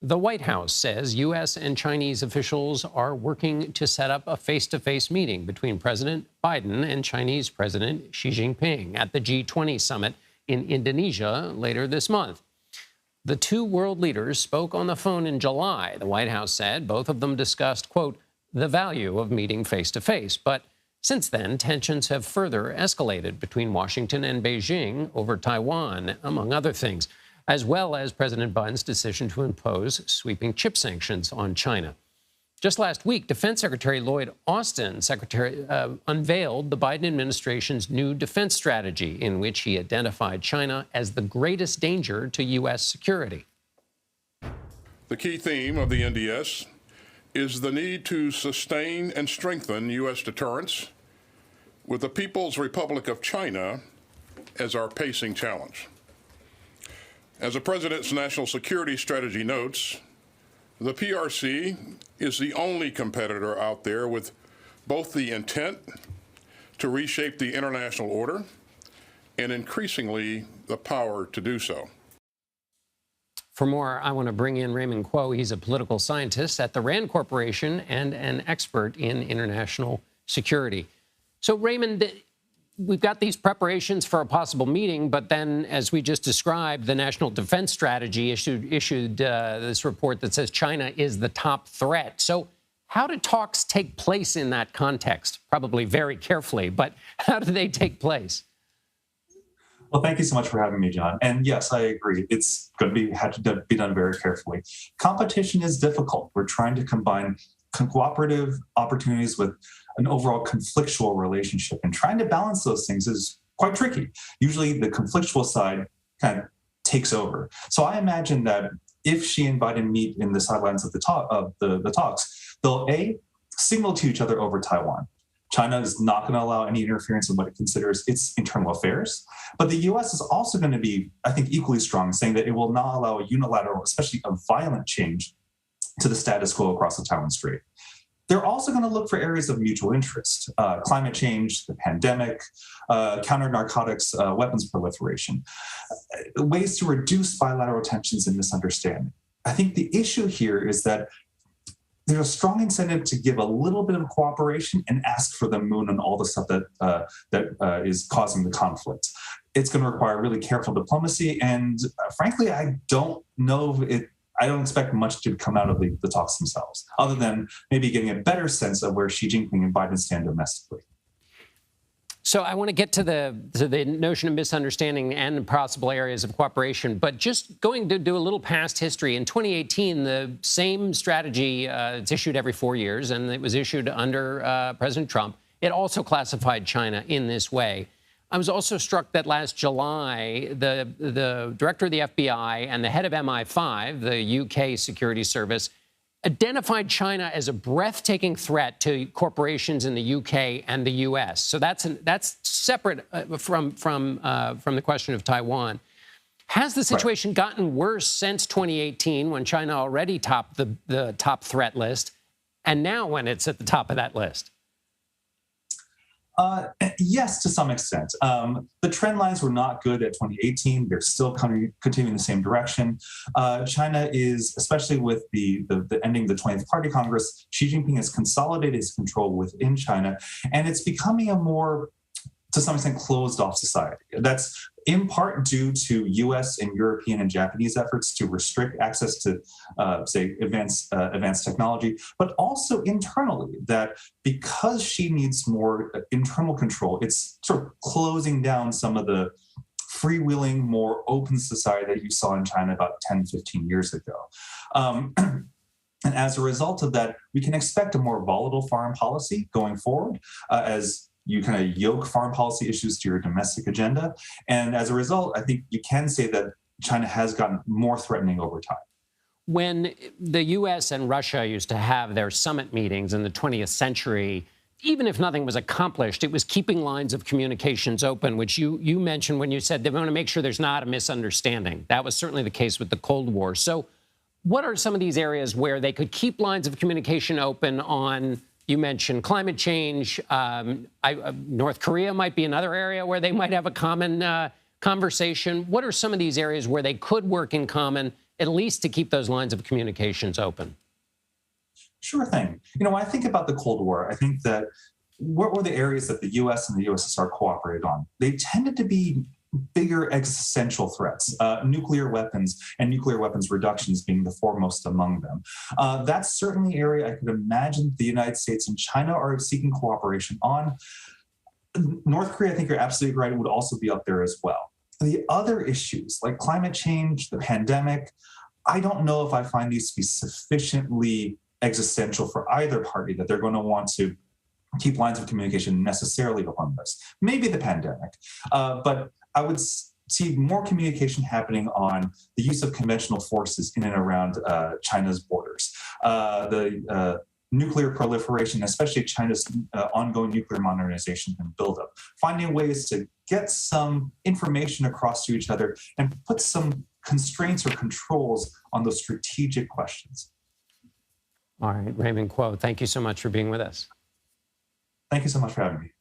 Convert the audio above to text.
The White House says U.S. and Chinese officials are working to set up a face-to-face meeting between President Biden and Chinese President Xi Jinping at the G20 summit in Indonesia later this month. The two world leaders spoke on the phone in July, the White House said. Both of them discussed, quote, the value of meeting face-to-face. But since then, tensions have further escalated between Washington and Beijing over Taiwan, among other things, as well as President Biden's decision to impose sweeping chip sanctions on China. Just last week, Defense Secretary Lloyd Austin unveiled the Biden administration's new defense strategy, in which he identified China as the greatest danger to U.S. security. The key theme of the NDS is the need to sustain and strengthen U.S. deterrence, with the People's Republic of China as our pacing challenge. As the President's national security strategy notes, the PRC is the only competitor out there with both the intent to reshape the international order and increasingly the power to do so. For more, I want to bring in Raymond Kuo. He's a political scientist at the RAND Corporation and an expert in international security. So, Raymond, we've got these preparations for a possible meeting, but then, as we just described, the National Defense Strategy issued this report that says China is the top threat. So how do talks take place in that context? Probably very carefully, but how do they take place? Well, thank you so much for having me, John. And yes, I agree. It's going to have to be done very carefully. Competition is difficult. We're trying to combine cooperative opportunities with an overall conflictual relationship, and trying to balance those things is quite tricky. Usually the conflictual side kind of takes over. So I imagine that if Xi and Biden meet in the sidelines of the talks, they'll signal to each other over Taiwan. China is not going to allow any interference in what it considers its internal affairs. But the U.S. is also going to be, I think, equally strong, saying that it will not allow a unilateral, especially a violent change to the status quo across the Taiwan Strait. They're also going to look for areas of mutual interest: climate change, the pandemic, counter-narcotics, weapons proliferation, ways to reduce bilateral tensions and misunderstanding. I think the issue here is that there's a strong incentive to give a little bit of cooperation and ask for the moon on all the stuff that is causing the conflict. It's going to require really careful diplomacy, and frankly, I don't expect much to come out of the talks themselves, other than maybe getting a better sense of where Xi Jinping and Biden stand domestically. So I want to get to the notion of misunderstanding and possible areas of cooperation, but just going to do a little past history. In 2018, the same strategy, it's issued every 4 years, and it was issued under President Trump. It also classified China in this way. I was also struck that last July, the director of the FBI and the head of MI5, the UK security service, identified China as a breathtaking threat to corporations in the UK and the US. So that's separate from the question of Taiwan. Has the situation gotten worse since 2018, when China already topped the top threat list, and now when it's at the top of that list? Yes, to some extent. The trend lines were not good at 2018. They're still continuing the same direction. China is, especially with the ending of the 20th Party Congress, Xi Jinping has consolidated his control within China, and it's becoming a more, to some extent, closed-off society. That's in part due to U.S. and European and Japanese efforts to restrict access to, say, advanced technology, but also internally, that because Xi needs more internal control, it's sort of closing down some of the freewheeling, more open society that you saw in China about 10, 15 years ago. And as a result of that, we can expect a more volatile foreign policy going forward, as you kind of yoke foreign policy issues to your domestic agenda. And as a result, I think you can say that China has gotten more threatening over time. When the U.S. and Russia used to have their summit meetings in the 20th century, even if nothing was accomplished, it was keeping lines of communications open, which you mentioned when you said they want to make sure there's not a misunderstanding. That was certainly the case with the Cold War. So what are some of these areas where they could keep lines of communication open on? You mentioned climate change. North Korea might be another area where they might have a common conversation. What are some of these areas where they could work in common at least to keep those lines of communications open? Sure thing. When I think about the Cold War, I think that what were the areas that the US and the USSR cooperated on? They tended to be bigger existential threats, nuclear weapons and nuclear weapons reductions being the foremost among them. That's certainly an area I could imagine the United States and China are seeking cooperation on. North Korea, I think you're absolutely right, would also be up there as well. The other issues like climate change, the pandemic, I don't know if I find these to be sufficiently existential for either party that they're going to want to keep lines of communication necessarily on this. Maybe the pandemic, but I would see more communication happening on the use of conventional forces in and around China's borders. The nuclear proliferation, especially China's ongoing nuclear modernization and buildup, finding ways to get some information across to each other and put some constraints or controls on those strategic questions. All right, Raymond Kuo, thank you so much for being with us. Thank you so much for having me.